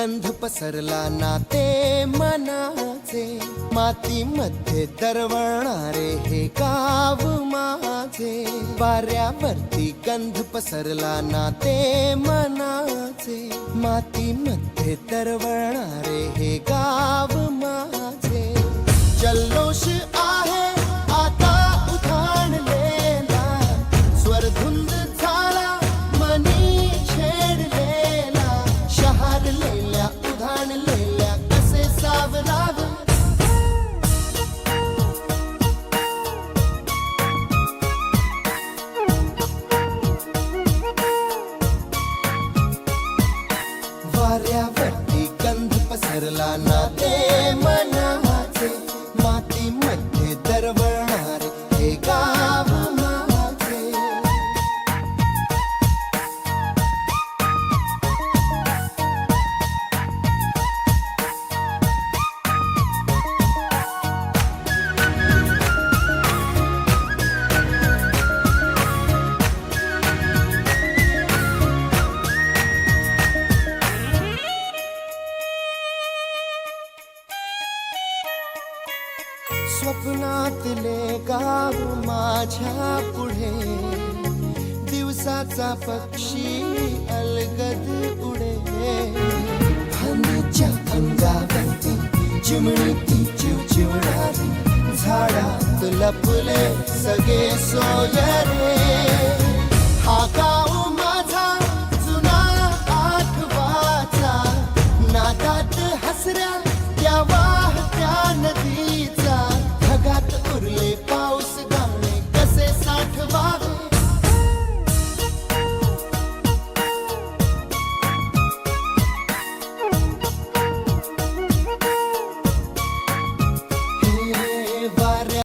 गंध पसरला नाते मनाचे, मातीमध्ये दरवळणारे हे गाव माझे. वाऱ्यावरती गंध पसरला नाते मनाचे, मातीमध्ये दरवळणारे हे गाव माझे. जल्लोष आहे आता उधाणलेला, स्वरधुंद झाला मनी छेडलेला. शहारलेल्या उधाणलेल्या कसे सावराव, वाऱ्यावरती गंध पसरला नाते मनाचे, मातीमध्ये दरवळणारे हे गाव माझे. स्वप्नातले गाव माझ्या पुढे, दिवसाचा पक्षी अलगद उडे. फांदीच्या अंगावरती चिमणीची चिवचिवणारी, झाडात लपले सगळे सोयरे.